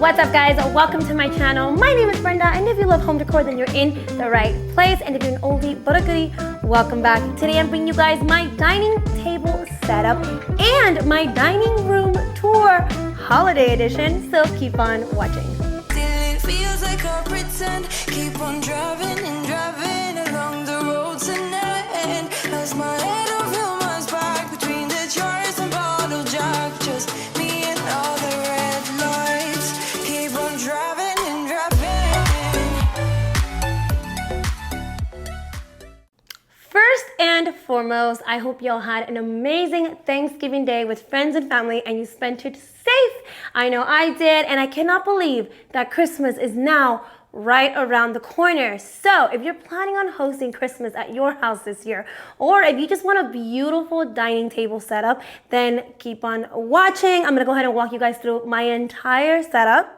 What's up, guys? Welcome to my channel. My name is Brenda, and if you love home decor, then you're in the right place. And if you're an oldie but a goodie, welcome back. Today I'm bringing you guys my dining table setup and my dining room tour holiday edition, so keep on watching. It feels like I pretend, keep on driving and driving along the road tonight. As my head over my back between the jars and bottle jack, just me and all the red lights. Keep on driving and driving. First and foremost, I hope y'all had an amazing Thanksgiving day with friends and family and you spent it safe. I know I did, and I cannot believe that Christmas is now right around the corner. So if you're planning on hosting Christmas at your house this year, or if you just want a beautiful dining table setup, then keep on watching. I'm gonna go ahead and walk you guys through my entire setup,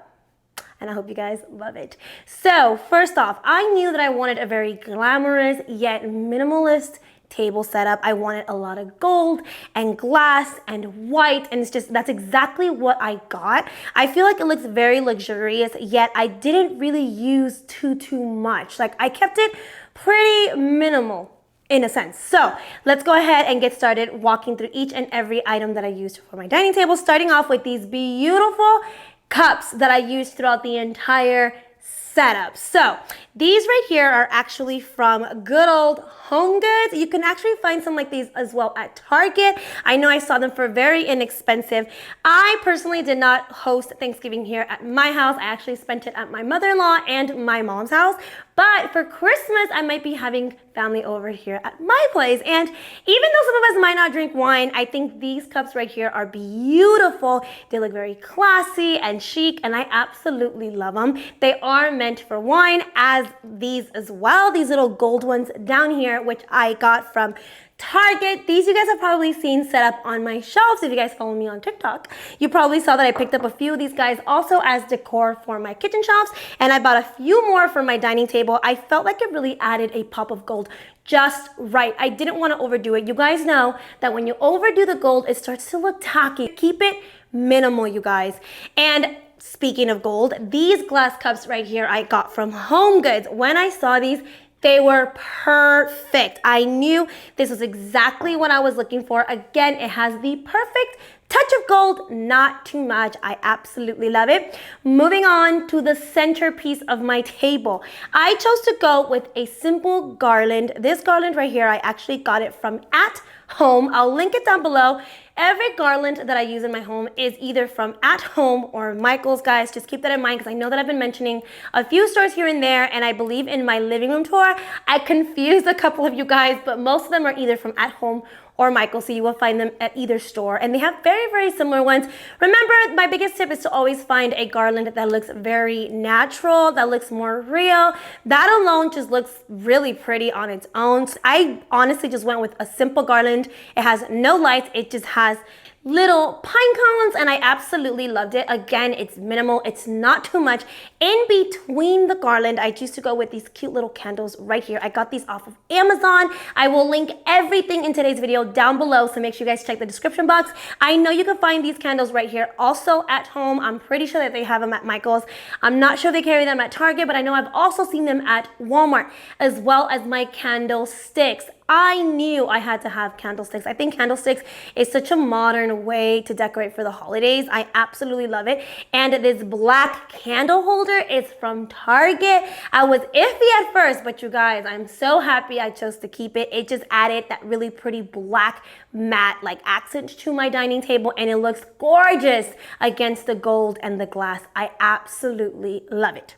and I hope you guys love it. So first off, I knew that I wanted a very glamorous yet minimalist table setup. I wanted a lot of gold and glass and white, and that's exactly what I got. I feel like it looks very luxurious, yet I didn't really use too much. Like, I kept it pretty minimal in a sense. So let's go ahead and get started walking through each and every item that I used for my dining table, starting off with these beautiful cups that I used throughout the entire setup. So these right here are actually from good old Home Goods. You can actually find some like these as well at Target. I know I saw them for very inexpensive. I personally did not host Thanksgiving here at my house. I actually spent it at my mother-in-law and my mom's house. But for Christmas, I might be having family over here at my place. And even though some of us might not drink wine, I think these cups right here are beautiful. They look very classy and chic, and I absolutely love them. They are meant for wine, as these as well. These little gold ones down here, which I got from Target. These you guys have probably seen set up on my shelves. If you guys follow me on TikTok, you probably saw that I picked up a few of these guys also as decor for my kitchen shelves, and I bought a few more for my dining table. I felt like it really added a pop of gold just right. I didn't want to overdo it. You guys know that when you overdo the gold, it starts to look tacky. Keep it minimal, you guys. And speaking of gold, these glass cups right here I got from Home Goods. When I saw these, they were perfect. I knew this was exactly what I was looking for. Again, it has the perfect touch of gold, not too much. I absolutely love it. Moving on to the centerpiece of my table. I chose to go with a simple garland. This garland right here, I actually got it from At Home. I'll link it down below. Every garland that I use in my home is either from At Home or Michael's, guys. Just keep that in mind, because I know that I've been mentioning a few stores here and there, and I believe in my living room tour, I confused a couple of you guys, but most of them are either from At Home or Michael, so you will find them at either store, and they have very similar ones. Remember, my biggest tip is to always find a garland that looks very natural, that looks more real. That alone just looks really pretty on its own. So I honestly just went with a simple garland. It has no lights, it just has little pine cones, and I absolutely loved it. Again, it's minimal, it's not too much. In between the garland, I choose to go with these cute little candles right here. I got these off of Amazon. I will link everything in today's video down below, so make sure you guys check the description box. I know you can find these candles right here also at home. I'm pretty sure that they have them at Michael's. I'm not sure they carry them at Target, but I know I've also seen them at Walmart, as well as my candlesticks. I knew I had to have candlesticks. I think candlesticks is such a modern way to decorate for the holidays. I absolutely love it. And this black candle holder is from Target. I was iffy at first, but you guys, I'm so happy I chose to keep it. It just added that really pretty black matte like accent to my dining table, and it looks gorgeous against the gold and the glass. I absolutely love it.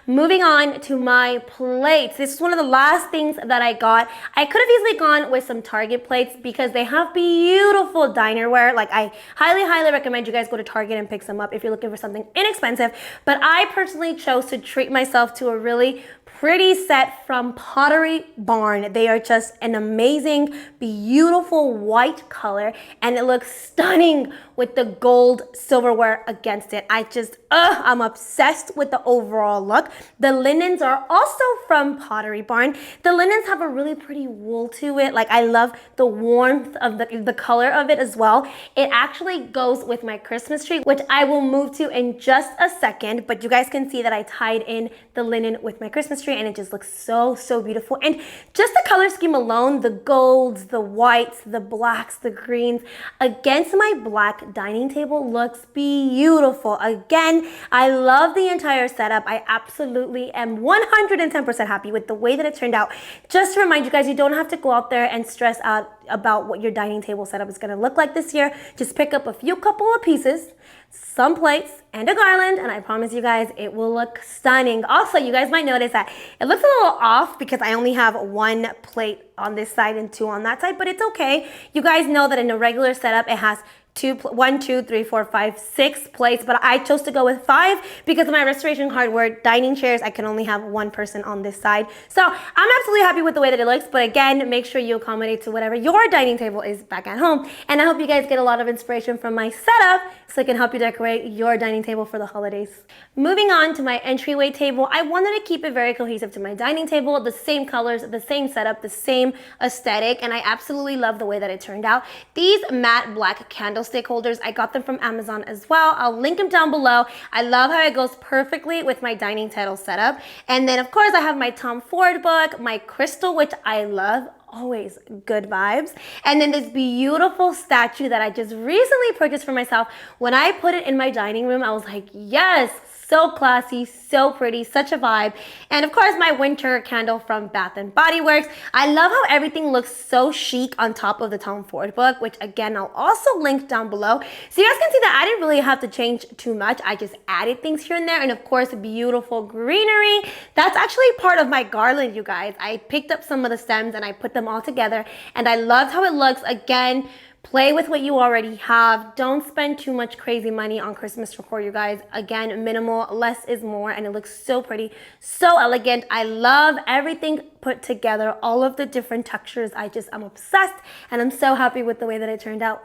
Moving on to my plates. This is one of the last things that I got. I could have easily gone with some Target plates because they have beautiful dinerware. Like, I highly recommend you guys go to Target and pick some up if you're looking for something inexpensive. But I personally chose to treat myself to a really pretty set from Pottery Barn. They are just an amazing, beautiful white color, and it looks stunning with the gold silverware against it. I'm obsessed with the overall look. The linens are also from Pottery Barn. The linens have a really pretty wool soul to it. Like, I love the warmth of the color of it as well. It actually goes with my Christmas tree, which I will move to in just a second, but you guys can see that I tied in the linen with my Christmas tree, and it just looks so, so beautiful. And just the color scheme alone, the golds, the whites, the blacks, the greens, against my black dining table looks beautiful. Again, I love the entire setup. I absolutely am 110% happy with the way that it turned out. Just to remind you guys, you don't have to go out there and stress out about what your dining table setup is going to look like this year. Just pick up a couple of pieces, some plates, and a garland, and I promise you guys it will look stunning. Also, you guys might notice that it looks a little off because I only have one plate on this side and two on that side, but it's okay. You guys know that in a regular setup it has 1, 2, 3, 4, 5, 6 plates, but I chose to go with 5 because of my restoration hardware dining chairs. I can only have one person on this side. So I'm absolutely happy with the way that it looks, but again, make sure you accommodate to whatever your dining table is back at home. And I hope you guys get a lot of inspiration from my setup so I can help you decorate your dining table for the holidays. Moving on to my entryway table, I wanted to keep it very cohesive to my dining table, the same colors, the same setup, the same aesthetic, and I absolutely love the way that it turned out. These matte black candlestick holders, I got them from Amazon as well. I'll link them down below. I love how it goes perfectly with my dining table setup. And then of course I have my Tom Ford book, my crystal, which I love. Always good vibes. And then this beautiful statue that I just recently purchased for myself. When I put it in my dining room, I was like, yes, so classy, so pretty, such a vibe. And of course, my winter candle from Bath and Body Works. I love how everything looks so chic on top of the Tom Ford book, which again, I'll also link down below. So you guys can see that I didn't really have to change too much. I just added things here and there. And of course, beautiful greenery. That's actually part of my garland, you guys. I picked up some of the stems and I put them all together. And I loved how it looks. Again, play with what you already have. Don't spend too much crazy money on Christmas decor, you guys. Again, minimal, less is more, and it looks so pretty, so elegant. I love everything put together, all of the different textures. I'm obsessed, and I'm so happy with the way that it turned out.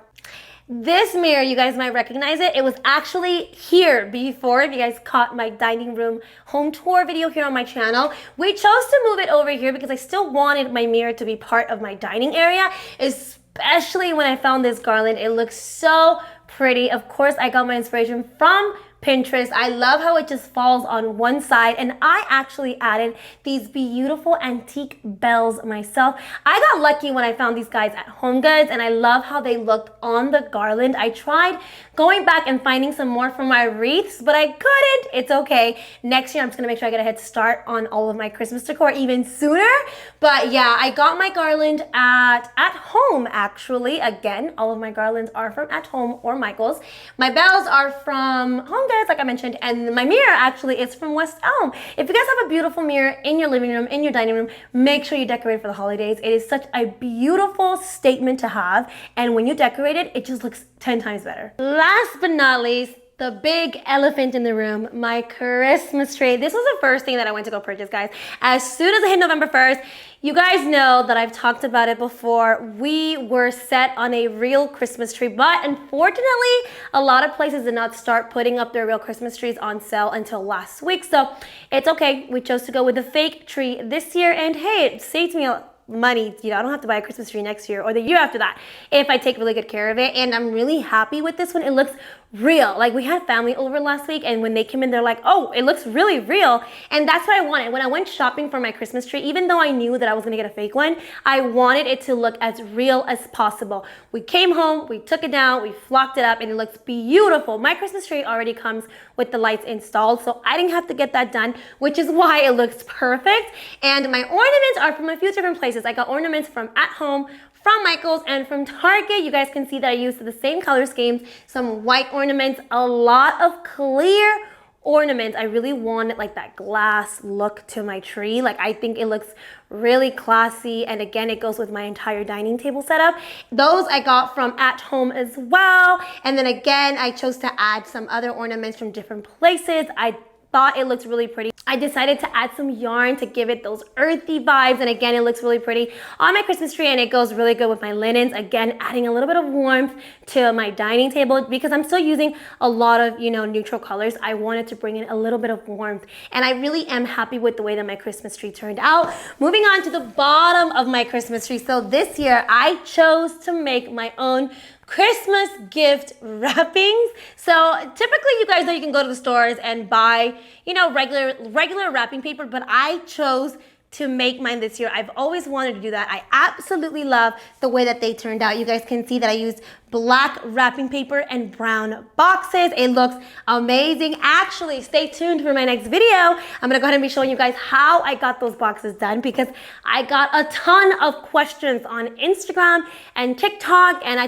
This mirror, you guys might recognize it. It was actually here before, if you guys caught my dining room home tour video here on my channel. We chose to move it over here because I still wanted my mirror to be part of my dining area, especially when I found this garland. It looks so pretty. Of course, I got my inspiration from Pinterest. I love how it just falls on one side, and I actually added these beautiful antique bells myself. I got lucky when I found these guys at Home Goods, and I love how they looked on the garland. I tried going back and finding some more for my wreaths, but I couldn't. It's okay. Next year, I'm just gonna make sure I get a head start on all of my Christmas decor even sooner. But yeah, I got my garland at home, actually. Again, all of my garlands are from at home or Michael's. My bells are from Home Goods, like I mentioned, and my mirror actually is from West Elm. If you guys have a beautiful mirror in your living room, in your dining room, make sure you decorate for the holidays. It is such a beautiful statement to have, and when you decorate it, it just looks 10 times better. Last but not least, the big elephant in the room, my Christmas tree. This was the first thing that I went to go purchase, guys. As soon as it hit November 1st, you guys know that I've talked about it before. We were set on a real Christmas tree, but unfortunately, a lot of places did not start putting up their real Christmas trees on sale until last week. So it's okay. We chose to go with the fake tree this year, and hey, it saved me money. You know, I don't have to buy a Christmas tree next year or the year after that if I take really good care of it. And I'm really happy with this one. It looks real. Like, we had family over last week, and when they came in, they're like, oh, it looks really real. And that's what I wanted. When I went shopping for my Christmas tree, even though I knew that I was gonna get a fake one, I wanted it to look as real as possible. We came home, we took it down, we flocked it up, and it looks beautiful. My Christmas tree already comes with the lights installed, so I didn't have to get that done, which is why it looks perfect. And my ornaments are from a few different places. I got ornaments from At Home, from Michael's, and from Target. You guys can see that I used the same color schemes, some white ornaments, a lot of clear ornaments. I really wanted like that glass look to my tree. Like, I think it looks really classy, and again, it goes with my entire dining table setup. Those I got from At Home as well. And then again, I chose to add some other ornaments from different places. I thought it looked really pretty. I decided to add some yarn to give it those earthy vibes. And again, it looks really pretty on my Christmas tree and it goes really good with my linens. Again, adding a little bit of warmth to my dining table because I'm still using a lot of, neutral colors. I wanted to bring in a little bit of warmth and I really am happy with the way that my Christmas tree turned out. Moving on to the bottom of my Christmas tree. So this year I chose to make my own Christmas gift wrappings. So typically you guys know you can go to the stores and buy, regular wrapping paper, but I chose to make mine this year. I've always wanted to do that. I absolutely love the way that they turned out. You guys can see that I used black wrapping paper and brown boxes. It looks amazing. Actually, stay tuned for my next video. I'm gonna go ahead and be showing you guys how I got those boxes done because I got a ton of questions on Instagram and TikTok and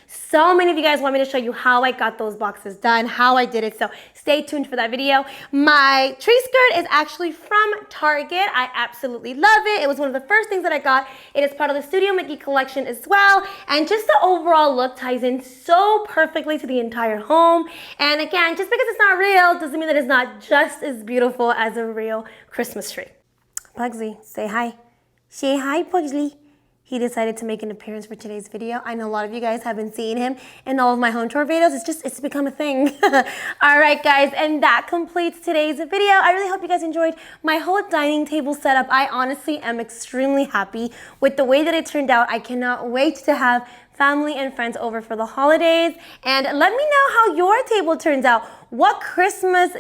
so many of you guys want me to show you how I got those boxes done, how I did it. So stay tuned for that video. My tree skirt is actually from Target. I absolutely love it. It was one of the first things that I got. It is part of the Studio Mickey collection as well. And just the overall look ties in so perfectly to the entire home. And again, just because it's not real doesn't mean that it's not just as beautiful as a real Christmas tree. Pugsley, say hi. Say hi, Pugsley. He decided to make an appearance for today's video. I know a lot of you guys have been seeing him in all of my home tour videos. It's become a thing. All right, guys, and that completes today's video. I really hope you guys enjoyed my whole dining table setup. I honestly am extremely happy with the way that it turned out. I cannot wait to have family and friends over for the holidays. And let me know how your table turns out. What Christmas,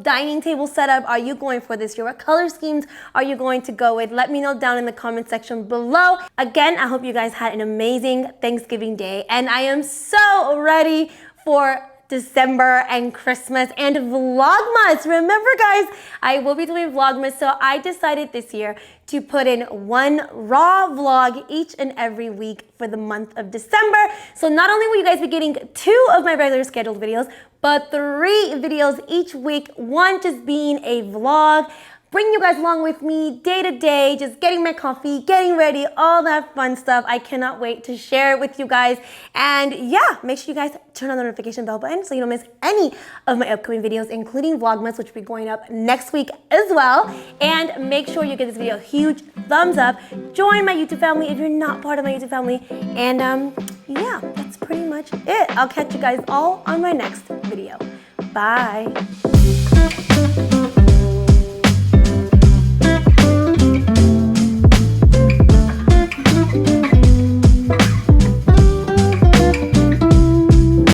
dining table setup are you going for this year? What color schemes are you going to go with? Let me know down in the comment section below. Again, I hope you guys had an amazing Thanksgiving day. And I am so ready for December and Christmas and Vlogmas. Remember, guys, I will be doing Vlogmas, so I decided this year to put in one raw vlog each and every week for the month of December. So not only will you guys be getting 2 of my regular scheduled videos, but 3 videos each week, one just being a vlog. Bring you guys along with me day to day, just getting my coffee, getting ready, all that fun stuff. I cannot wait to share it with you guys. And yeah, make sure you guys turn on the notification bell button so you don't miss any of my upcoming videos, including Vlogmas, which will be going up next week as well. And make sure you give this video a huge thumbs up. Join my YouTube family if you're not part of my YouTube family. And yeah, that's pretty much it. I'll catch you guys all on my next video. Bye.